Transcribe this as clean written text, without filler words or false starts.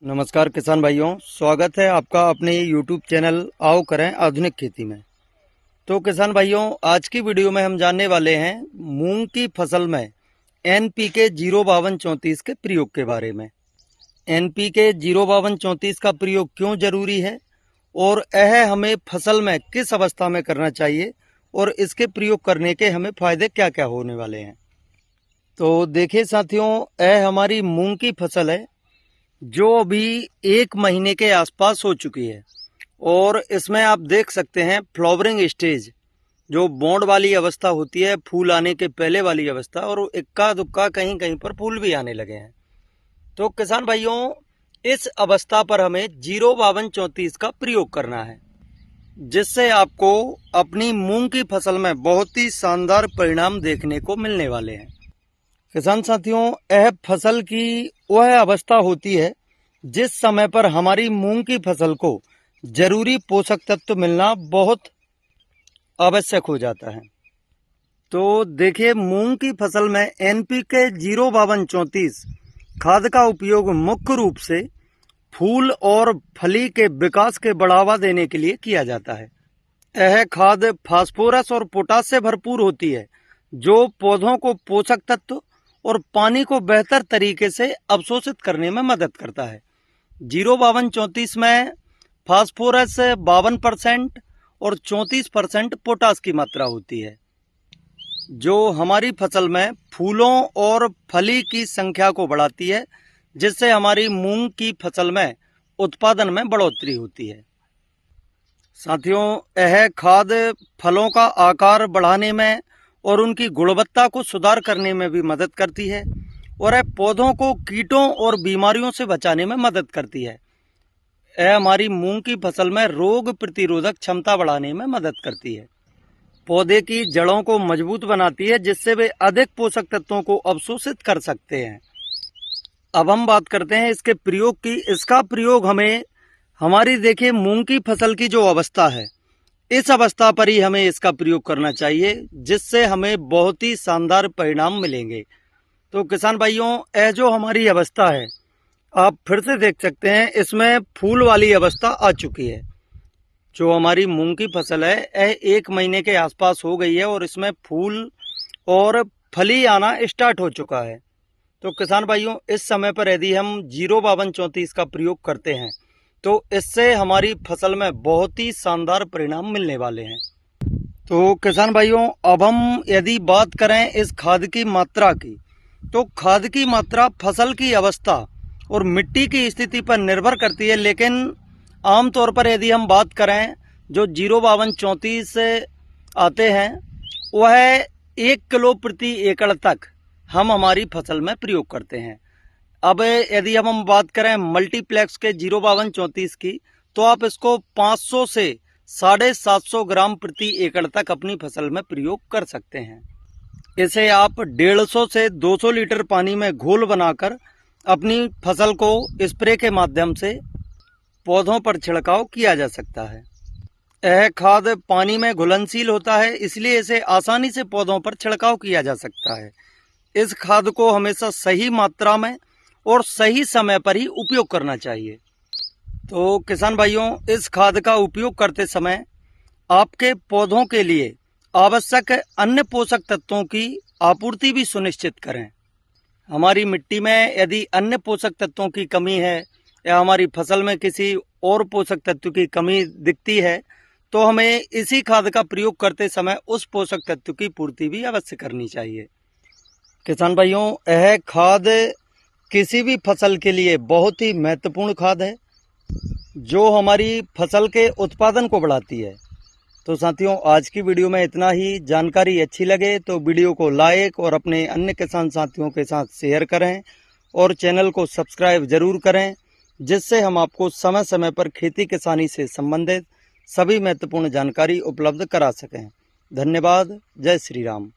नमस्कार किसान भाइयों, स्वागत है आपका अपने YouTube चैनल आओ करें आधुनिक खेती में। तो किसान भाइयों, आज की वीडियो में हम जानने वाले हैं मूंग की फसल में NPK 05234 के प्रयोग के बारे में। NPK 05234 का प्रयोग क्यों जरूरी है और यह हमें फसल में किस अवस्था में करना चाहिए और इसके प्रयोग करने के हमें फायदे क्या क्या होने वाले हैं। तो देखिए साथियों, यह हमारी मूंग की फसल है जो अभी 1 महीने के आसपास हो चुकी है और इसमें आप देख सकते हैं फ्लावरिंग स्टेज, जो बौंड वाली अवस्था होती है, फूल आने के पहले वाली अवस्था, और इक्का दुक्का कहीं कहीं पर फूल भी आने लगे हैं। तो किसान भाइयों, इस अवस्था पर हमें 05234 का प्रयोग करना है, जिससे आपको अपनी मूंग की फसल में बहुत ही शानदार परिणाम देखने को मिलने वाले हैं। किसान साथियों, यह फसल की वह अवस्था होती है जिस समय पर हमारी मूंग की फसल को जरूरी पोषक तत्व मिलना बहुत आवश्यक हो जाता है। तो देखिए, मूंग की फसल में NPK 05234 खाद का उपयोग मुख्य रूप से फूल और फली के विकास के बढ़ावा देने के लिए किया जाता है। यह खाद फास्फोरस और पोटास से भरपूर होती है, जो पौधों को पोषक तत्व और पानी को बेहतर तरीके से अवशोषित करने में मदद करता है। 05234 में फास्फोरस 52% और 34% पोटास की मात्रा होती है, जो हमारी फसल में फूलों और फली की संख्या को बढ़ाती है, जिससे हमारी मूंग की फसल में उत्पादन में बढ़ोतरी होती है। साथियों, यह खाद फलों का आकार बढ़ाने में और उनकी गुणवत्ता को सुधार करने में भी मदद करती है और यह पौधों को कीटों और बीमारियों से बचाने में मदद करती है। यह हमारी मूंग की फसल में रोग प्रतिरोधक क्षमता बढ़ाने में मदद करती है, पौधे की जड़ों को मजबूत बनाती है, जिससे वे अधिक पोषक तत्वों को अवशोषित कर सकते हैं। अब हम बात करते हैं इसके प्रयोग की। इसका प्रयोग हमें हमारी देखिए मूंग की फसल की जो अवस्था है, इस अवस्था पर ही हमें इसका प्रयोग करना चाहिए, जिससे हमें बहुत ही शानदार परिणाम मिलेंगे। तो किसान भाइयों, यह जो हमारी अवस्था है, आप फिर से देख सकते हैं, इसमें फूल वाली अवस्था आ चुकी है। जो हमारी मूंग की फसल है, यह 1 महीने के आसपास हो गई है और इसमें फूल और फली आना स्टार्ट हो चुका है। तो किसान भाइयों, इस समय पर यदि हम 05234 का प्रयोग करते हैं तो इससे हमारी फसल में बहुत ही शानदार परिणाम मिलने वाले हैं। तो किसान भाइयों, अब हम यदि बात करें इस खाद की मात्रा की, तो खाद की मात्रा फसल की अवस्था और मिट्टी की स्थिति पर निर्भर करती है, लेकिन आमतौर पर यदि हम बात करें, जो 05234 आते हैं, वह 1 किलो प्रति एकड़ तक हम हमारी फसल में प्रयोग करते हैं। अब यदि हम बात करें मल्टीप्लेक्स के 05234 की, तो आप इसको 500 से 750 ग्राम प्रति एकड़ तक अपनी फसल में प्रयोग कर सकते हैं। इसे आप 150 से 200 लीटर पानी में घोल बनाकर अपनी फसल को स्प्रे के माध्यम से पौधों पर छिड़काव किया जा सकता है। यह खाद पानी में घुलनशील होता है, इसलिए इसे आसानी से पौधों पर छिड़काव किया जा सकता है। इस खाद को हमेशा सही मात्रा में और सही समय पर ही उपयोग करना चाहिए। तो किसान भाइयों, इस खाद का उपयोग करते समय आपके पौधों के लिए आवश्यक अन्य पोषक तत्वों की आपूर्ति भी सुनिश्चित करें। हमारी मिट्टी में यदि अन्य पोषक तत्वों की कमी है या हमारी फसल में किसी और पोषक तत्व की कमी दिखती है, तो हमें इसी खाद का प्रयोग करते समय उस पोषक तत्व की पूर्ति भी अवश्य करनी चाहिए। किसान भाइयों, यह खाद किसी भी फसल के लिए बहुत ही महत्वपूर्ण खाद है, जो हमारी फसल के उत्पादन को बढ़ाती है। तो साथियों, आज की वीडियो में इतना ही। जानकारी अच्छी लगे तो वीडियो को लाइक और अपने अन्य किसान साथियों के साथ शेयर करें और चैनल को सब्सक्राइब जरूर करें, जिससे हम आपको समय समय पर खेती किसानी से संबंधित सभी महत्वपूर्ण जानकारी उपलब्ध करा सकें। धन्यवाद। जय श्री राम।